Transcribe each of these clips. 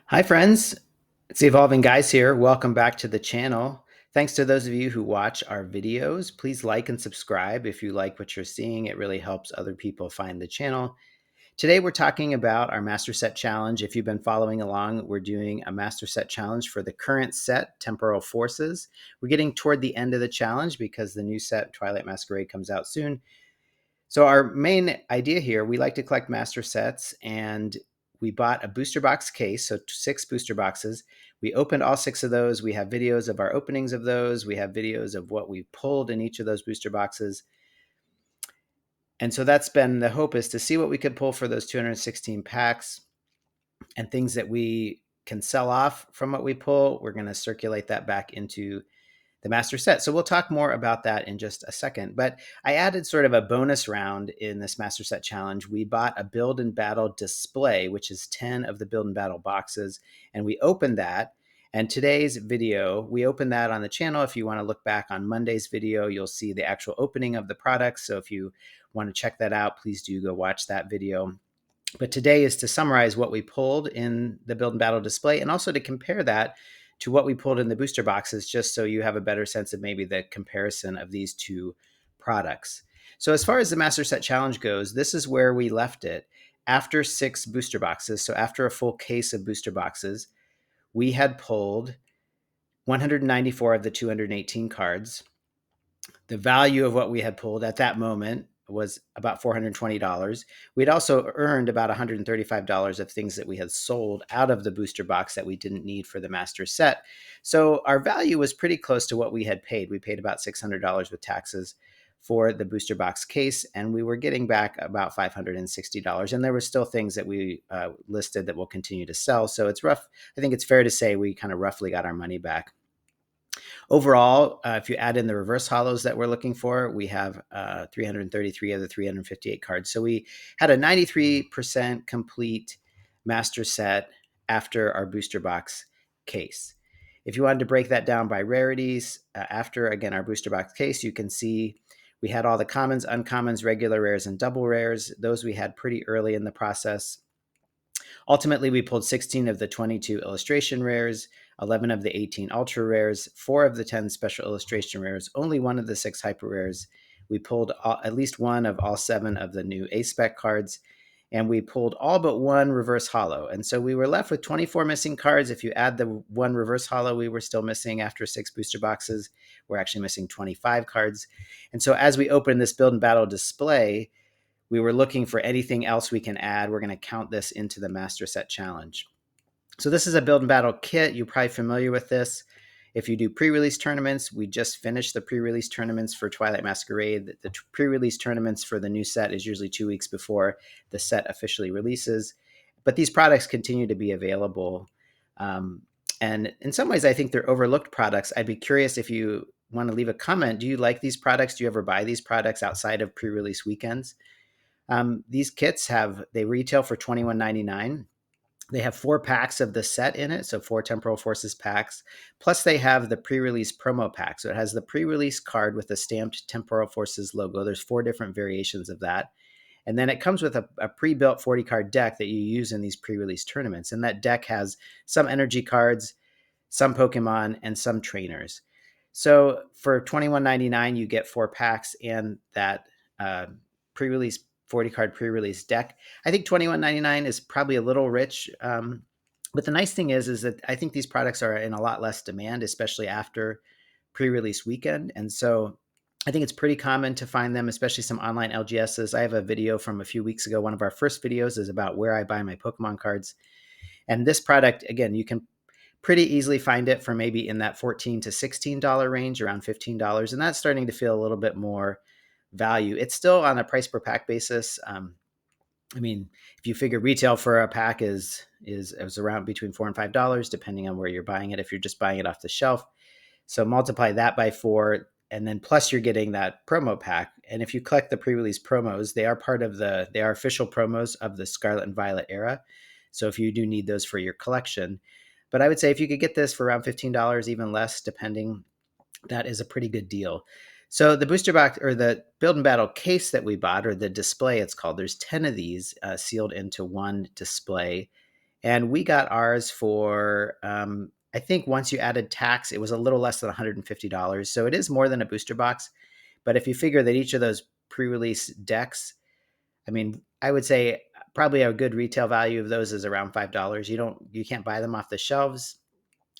Hi, friends. It's the Evolving Guys here. Welcome back to the channel. Thanks to those of you who watch our videos. Please like and subscribe if you like what you're seeing. It really helps other people find the channel. Today, we're talking about our Master Set Challenge. If you've been following along, we're doing a Master Set Challenge for the current set, Temporal Forces. We're getting toward the end of the challenge because the new set, Twilight Masquerade, comes out soon. So our main idea here, we like to collect master sets, and we bought a booster box case, so 6 booster boxes. We opened all 6 of those. We have videos of our openings of those. We have videos of what we pulled in each of those booster boxes. And so that's been the hope, is to see what we could pull for those 216 packs and things that we can sell off from what we pull. We're going to circulate that back into the master set. So we'll talk more about that in just a second. But I added sort of a bonus round in this master set challenge. We bought a build and battle display, which is 10 of the build and battle boxes, and we opened that. And today's video, we opened that on the channel. If you want to look back on Monday's video, you'll see the actual opening of the products. So if you want to check that out, please do go watch that video. But today is to summarize what we pulled in the build and battle display, and also to compare that to what we pulled in the booster boxes, just so you have a better sense of maybe the comparison of these two products. So as far as the Master Set Challenge goes, this is where we left it. After 6 booster boxes, so after a full case of booster boxes, we had pulled 194 of the 218 cards. The value of what we had pulled at that moment was about $420. We'd also earned about $135 of things that we had sold out of the booster box that we didn't need for the master set. So our value was pretty close to what we had paid. We paid about $600 with taxes for the booster box case, and we were getting back about $560. And there were still things that we listed that we'll continue to sell. So it's rough. I think it's fair to say we kind of roughly got our money back. Overall, if you add in the reverse hollows that we're looking for, we have 333 of the 358 cards. So we had a 93% complete master set after our booster box case. If you wanted to break that down by rarities, after, again, our booster box case, you can see we had all the commons, uncommons, regular rares, and double rares. Those we had pretty early in the process. Ultimately, we pulled 16 of the 22 illustration rares, 11 of the 18 ultra rares, 4 of the 10 special illustration rares, only 1 of the 6 hyper rares. We pulled at least 1 of all 7 of the new A-Spec cards, and we pulled all but 1 reverse hollow. And so we were left with 24 missing cards. If you add the 1 reverse hollow we were still missing after 6 booster boxes, we're actually missing 25 cards. And so as we open this build and battle display, we were looking for anything else we can add. We're going to count this into the Master Set Challenge. So this is a build and battle kit. You're probably familiar with this. If you do pre-release tournaments, we just finished the pre-release tournaments for Twilight Masquerade. The pre-release tournaments for the new set is usually 2 weeks before the set officially releases. But these products continue to be available. And in some ways, I think they're overlooked products. I'd be curious if you want to leave a comment. Do you like these products? Do you ever buy these products outside of pre-release weekends? These kits they retail for $21.99. They have 4 packs of the set in it, so 4 Temporal Forces packs. Plus, they have the pre-release promo pack. So it has the pre-release card with the stamped Temporal Forces logo. There's 4 different variations of that. And then it comes with a pre-built 40-card deck that you use in these pre-release tournaments. And that deck has some energy cards, some Pokemon, and some trainers. So for $21.99, you get 4 packs and that pre-release 40-card pre-release deck. I think $21.99 is probably a little rich. But the nice thing is that I think these products are in a lot less demand, especially after pre-release weekend. And so I think it's pretty common to find them, especially some online LGSs. I have a video from a few weeks ago. One of our first videos is about where I buy my Pokemon cards. And this product, again, you can pretty easily find it for maybe in that $14 to $16 range, around $15. And that's starting to feel a little bit more value. It's still on a price per pack basis. I mean, if you figure retail for a pack is around between $4 and $5, depending on where you're buying it, if you're just buying it off the shelf. So multiply that by 4, and then plus you're getting that promo pack. And if you collect the pre-release promos, they are official promos of the Scarlet and Violet era. So if you do need those for your collection, but I would say if you could get this for around $15, even less, depending, that is a pretty good deal. So the booster box, or the build and battle case that we bought, or the display it's called, there's 10 of these sealed into one display. And we got ours for, I think once you added tax, it was a little less than $150. So it is more than a booster box. But if you figure that each of those pre-release decks, I mean, I would say probably a good retail value of those is around $5. You can't buy them off the shelves,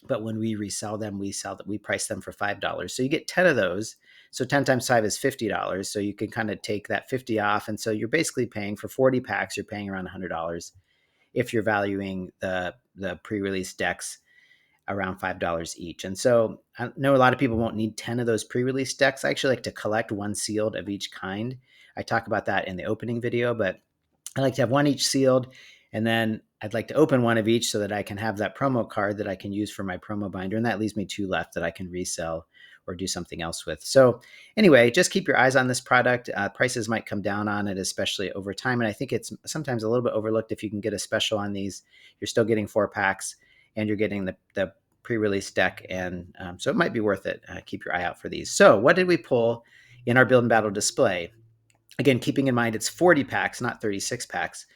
but when we resell them, we price them for $5. So you get 10 of those. So 10 times 5 is $50. So you can kind of take that 50 off. And so you're basically paying for 40 packs, you're paying around $100 if you're valuing the pre-release decks around $5 each. And so I know a lot of people won't need 10 of those pre-release decks. I actually like to collect one sealed of each kind. I talk about that in the opening video, but I like to have one each sealed, and then I'd like to open one of each so that I can have that promo card that I can use for my promo binder. And that leaves me two left that I can resell or do something else with. So anyway, just keep your eyes on this product. Prices might come down on it, especially over time. And I think it's sometimes a little bit overlooked. If you can get a special on these, you're still getting 4 packs and you're getting the pre-release deck. And so it might be worth it. Keep your eye out for these. So what did we pull in our build and battle display? Again, keeping in mind it's 40 packs, not 36 packs.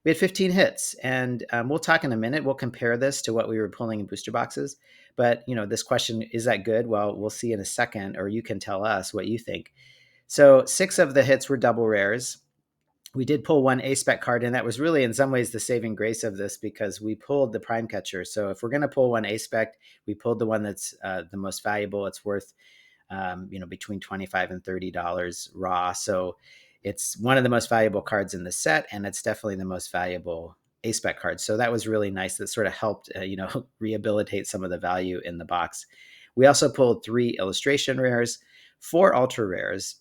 We had 15 hits, and we'll talk in a minute. We'll compare this to what we were pulling in booster boxes. But this question, is that good? Well, we'll see in a second, or you can tell us what you think. So 6 of the hits were double rares. We did pull one A-Spec card, and that was really in some ways the saving grace of this because we pulled the prime catcher. So if we're going to pull one A-Spec, we pulled the one that's the most valuable. It's worth between $25 and $30 raw. So it's one of the most valuable cards in the set, and it's definitely the most valuable A-Spec card. So that was really nice. That sort of helped, rehabilitate some of the value in the box. We also pulled 3 illustration rares, 4 ultra rares.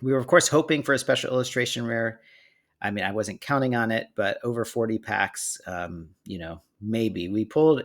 We were, of course, hoping for a special illustration rare. I mean, I wasn't counting on it, but over 40 packs, maybe. We pulled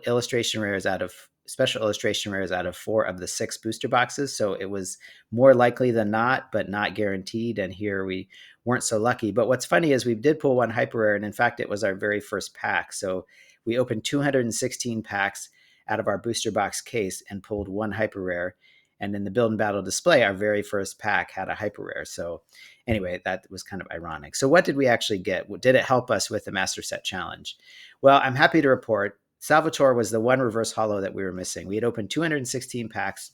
special illustration rares out of 4 of the 6 booster boxes. So it was more likely than not, but not guaranteed. And here we weren't so lucky. But what's funny is we did pull one hyper rare. And in fact, it was our very first pack. So we opened 216 packs out of our booster box case and pulled one hyper rare. And in the build and battle display, our very first pack had a hyper rare. So anyway, that was kind of ironic. So what did we actually get? Did it help us with the Master Set Challenge? Well, I'm happy to report Salvatore was the one reverse holo that we were missing. We had opened 216 packs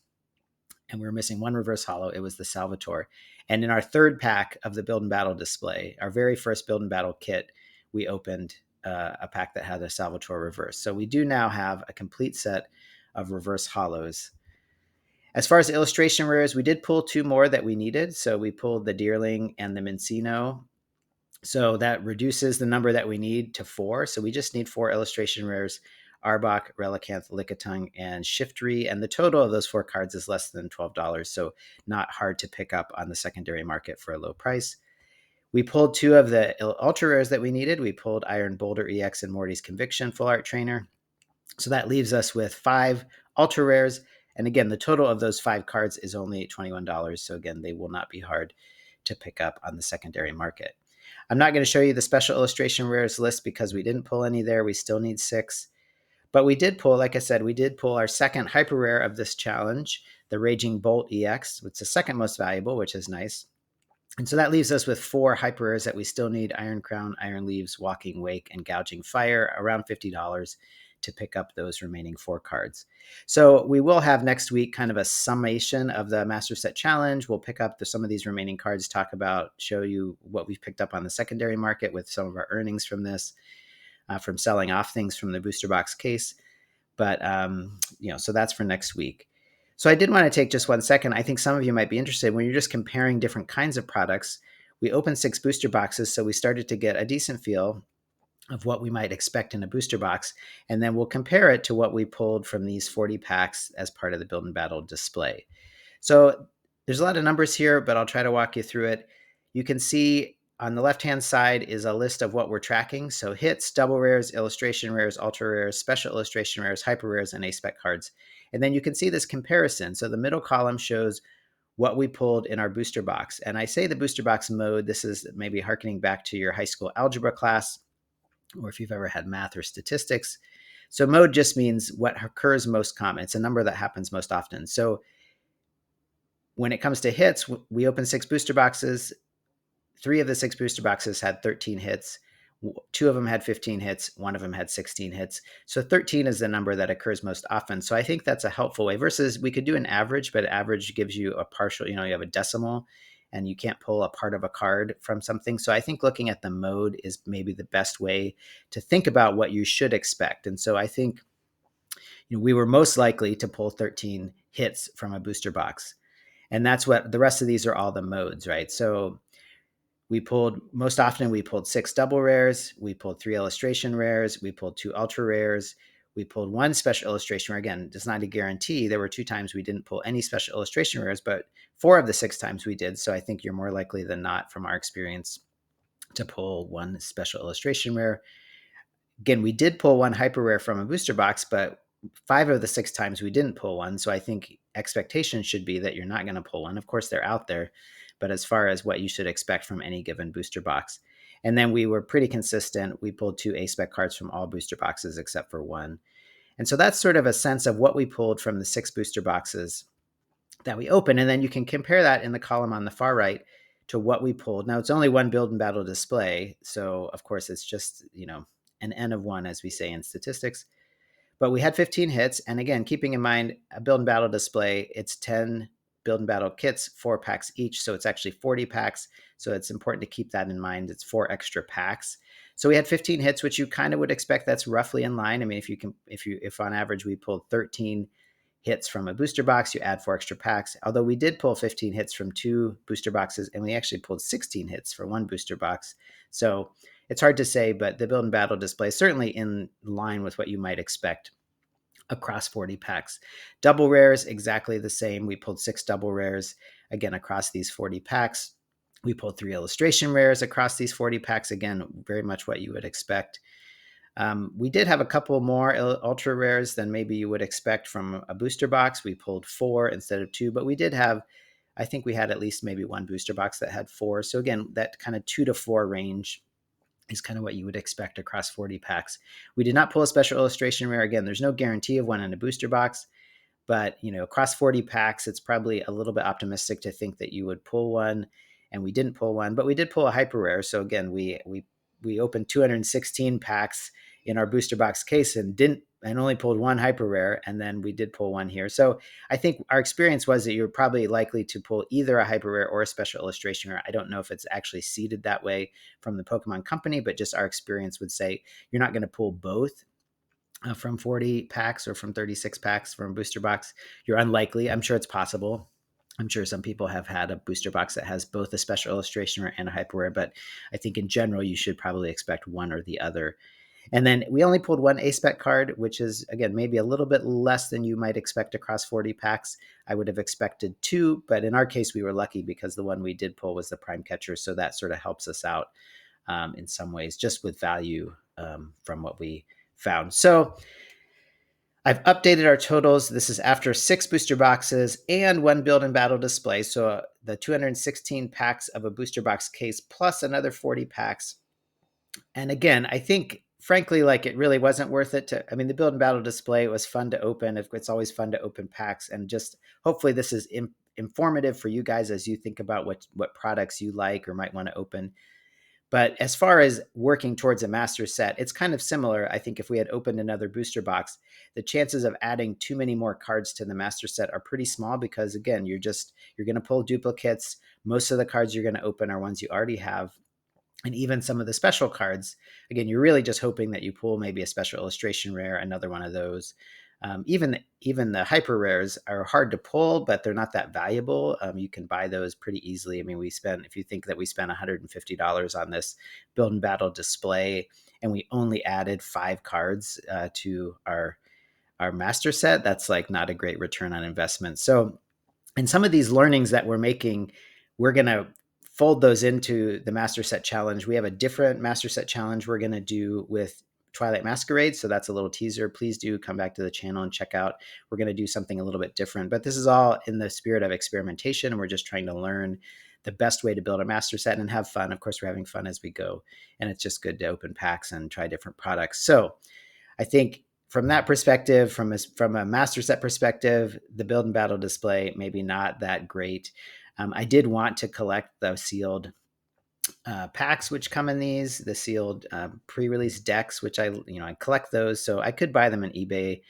and we were missing one reverse holo. It was the Salvatore. And in our third pack of the build and battle display, our very first build and battle kit, we opened a pack that had a Salvatore reverse. So we do now have a complete set of reverse holos. As far as illustration rares, we did pull 2 more that we needed. So we pulled the Deerling and the Mincino. So that reduces the number that we need to 4. So we just need 4 illustration rares: Arbok, Relicanth, Lickitung, and Shiftry. And the total of those 4 cards is less than $12. So not hard to pick up on the secondary market for a low price. We pulled 2 of the ultra rares that we needed. We pulled Iron Boulder EX and Morty's Conviction Full Art Trainer. So that leaves us with 5 ultra rares. And again, the total of those 5 cards is only $21. So again, they will not be hard to pick up on the secondary market. I'm not going to show you the special illustration rares list because we didn't pull any there. We still need 6. But we did pull, like I said, we did pull our second hyper rare of this challenge, the Raging Bolt EX. It's the second most valuable, which is nice. And so that leaves us with 4 hyper rares that we still need: Iron Crown, Iron Leaves, Walking Wake, and Gouging Fire, around $50 to pick up those remaining 4 cards. So we will have next week kind of a summation of the Master Set Challenge. We'll pick up some of these remaining cards, show you what we've picked up on the secondary market with some of our earnings from this, from selling off things from the booster box case. But, so that's for next week. So I did want to take just 1 second. I think some of you might be interested when you're just comparing different kinds of products. We opened 6 booster boxes, so we started to get a decent feel of what we might expect in a booster box. And then we'll compare it to what we pulled from these 40 packs as part of the build and battle display. So there's a lot of numbers here, but I'll try to walk you through it. You can see on the left-hand side is a list of what we're tracking. So hits, double rares, illustration rares, ultra rares, special illustration rares, hyper rares, and A-Spec cards. And then you can see this comparison. So the middle column shows what we pulled in our booster box. And I say the booster box mode, this is maybe harkening back to your high school algebra class, or if you've ever had math or statistics. So mode just means what occurs most common. It's a number that happens most often. So when it comes to hits, we opened 6 booster boxes. 3 of the 6 booster boxes had 13 hits. Two of them had 15 hits, one of them had 16 hits. So 13 is the number that occurs most often. So I think that's a helpful way versus we could do an average, but average gives you a partial, you have a decimal and you can't pull a part of a card from something. So I think looking at the mode is maybe the best way to think about what you should expect. And so I think we were most likely to pull 13 hits from a booster box. And that's what the rest of these are, all the modes, right? So most often we pulled 6 double rares, we pulled 3 illustration rares, we pulled 2 ultra rares, we pulled 1 special illustration rare. Again, it's not a guarantee. There were 2 times we didn't pull any special illustration rares, but 4 of the 6 times we did. So I think you're more likely than not, from our experience, to pull 1 special illustration rare. Again, we did pull 1 hyper rare from a booster box, but 5 of the 6 times we didn't pull one. So I think expectations should be that you're not going to pull one. Of course, they're out there, but as far as what you should expect from any given booster box. And then we were pretty consistent. We pulled 2 A-spec cards from all booster boxes except for 1. And so that's sort of a sense of what we pulled from the 6 booster boxes that we opened. And then you can compare that in the column on the far right to what we pulled. Now, it's only 1 build and battle display. So, of course, it's just, an N of 1, as we say in statistics. But we had 15 hits. And again, keeping in mind, a build and battle display, it's 10 build and battle kits, 4 packs each. So it's actually 40 packs. So it's important to keep that in mind. It's 4 extra packs. So we had 15 hits, which you kind of would expect. That's roughly in line. I mean, if on average we pulled 13 hits from a booster box, you add 4 extra packs. Although we did pull 15 hits from 2 booster boxes, and we actually pulled 16 hits for 1 booster box. So it's hard to say, but the build and battle display is certainly in line with what you might expect across 40 packs. Double rares, exactly the same. We pulled 6 double rares, again, across these 40 packs. We pulled 3 illustration rares across these 40 packs. Again, very much what you would expect. We did have a couple more ultra rares than maybe you would expect from a booster box. We pulled 4 instead of 2, but we did have, I think we had at least maybe 1 booster box that had 4. So again, that kind of 2 to 4 range is kind of what you would expect across 40 packs. We did not pull a special illustration rare. Again, there's no guarantee of one in a booster box, but across 40 packs, it's probably a little bit optimistic to think that you would pull one, and we didn't pull one, but we did pull a hyper rare. So again, we opened 216 packs in our booster box case and only pulled 1 hyper rare, and then we did pull 1 here. So I think our experience was that you're probably likely to pull either a hyper rare or a special illustration rare. I don't know if it's actually seeded that way from the Pokemon Company, but just our experience would say you're not going to pull both from 40 packs or from 36 packs from a booster box. You're unlikely. I'm sure it's possible. I'm sure some people have had a booster box that has both a special illustration rare and a hyper rare, but I think in general, you should probably expect one or the other. And then we only pulled 1 A-spec card, which is, again, maybe a little bit less than you might expect across 40 packs. I would have expected 2, but in our case, we were lucky because the one we did pull was the prime catcher. So that sort of helps us out in some ways, just with value from what we found. So I've updated our totals. This is after 6 booster boxes and 1 build and battle display. So the 216 packs of a booster box case plus another 40 packs. And again, I think, frankly, it really wasn't worth it the build and battle display, it was fun to open. It's always fun to open packs, and just hopefully this is informative for you guys as you think about what products you like or might want to open. But as far as working towards a master set, it's kind of similar. I think if we had opened another booster box, the chances of adding too many more cards to the master set are pretty small because, again, you're going to pull duplicates. Most of the cards you're going to open are ones you already have. And even some of the special cards, again, you're really just hoping that you pull maybe a special illustration rare, another one of those. Even the hyper rares are hard to pull, but they're not that valuable. You can buy those pretty easily. I mean, if you think that we spent $150 on this build and battle display, and we only added 5 cards to our master set, that's not a great return on investment. So, and some of these learnings that we're making, we're going to fold those into the master set challenge. We have a different master set challenge we're going to do with Twilight Masquerade. So that's a little teaser. Please do come back to the channel and check out. We're going to do something a little bit different, but this is all in the spirit of experimentation. And we're just trying to learn the best way to build a master set and have fun. Of course, we're having fun as we go. And it's just good to open packs and try different products. So I think from that perspective, from a master set perspective, the build and battle display, maybe not that great. I did want to collect the sealed packs which come in these, the sealed pre-release decks, which I collect those, so I could buy them on eBay.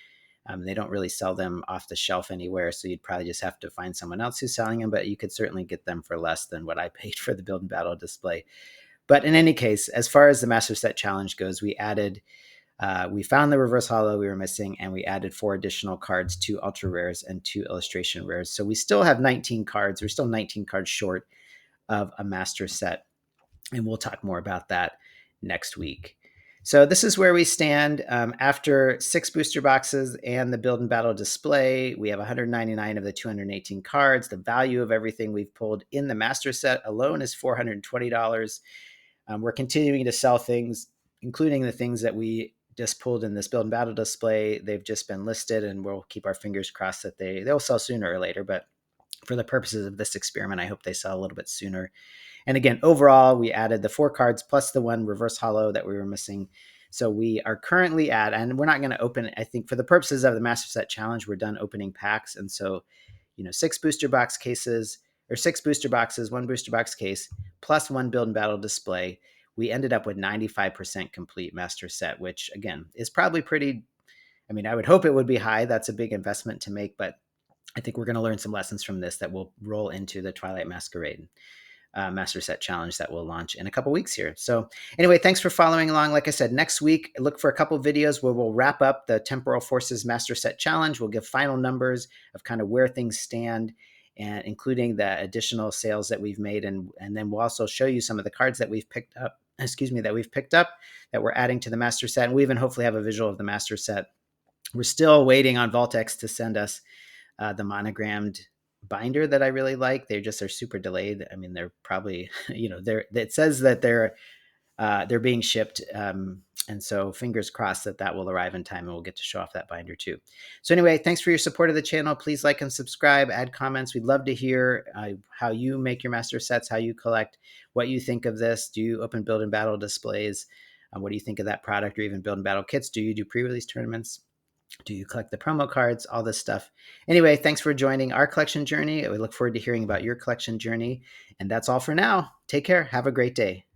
They don't really sell them off the shelf anywhere, so you'd probably just have to find someone else who's selling them, but you could certainly get them for less than what I paid for the Build and Battle display. But in any case, as far as the Master Set Challenge goes, we found the reverse holo we were missing, and we added 4 additional cards, 2 ultra rares and 2 illustration rares. So we still have 19 cards. We're still 19 cards short of a master set, and we'll talk more about that next week. So this is where we stand. After 6 booster boxes and the Build and Battle display, we have 199 of the 218 cards. The value of everything we've pulled in the master set alone is $420. We're continuing to sell things, including the things that we just pulled in this Build and Battle display. They've just been listed, and we'll keep our fingers crossed that they'll sell sooner or later. But for the purposes of this experiment, I hope they sell a little bit sooner. And again, overall, we added the 4 cards plus the 1 reverse holo that we were missing. So we are currently at, and we're not going to open, I think for the purposes of the Master Set Challenge, we're done opening packs. And so, 6 booster box cases, or 6 booster boxes, 1 booster box case, plus 1 Build and Battle display. We ended up with 95% complete Master Set, which again is probably pretty, I would hope it would be high. That's a big investment to make, but I think we're going to learn some lessons from this that will roll into the Twilight Masquerade Master Set Challenge that will launch in a couple weeks here. So anyway, thanks for following along. Like I said, next week, look for a couple videos where we'll wrap up the Temporal Forces Master Set Challenge. We'll give final numbers of kind of where things stand, and including the additional sales that we've made. And then we'll also show you some of the cards that we've picked up, that we're adding to the Master Set. And we even hopefully have a visual of the Master Set. We're still waiting on Vaultex to send us the monogrammed binder that I really like. They just are super delayed. They're probably, it says that they're being shipped. And so fingers crossed that will arrive in time, and we'll get to show off that binder too. So anyway, thanks for your support of the channel. Please like and subscribe, add comments. We'd love to hear how you make your master sets, how you collect, what you think of this. Do you open Build and Battle displays? What do you think of that product, or even Build and Battle kits? Do you do pre-release tournaments? Do you collect the promo cards? All this stuff. Anyway, thanks for joining our collection journey. We look forward to hearing about your collection journey. And that's all for now. Take care. Have a great day.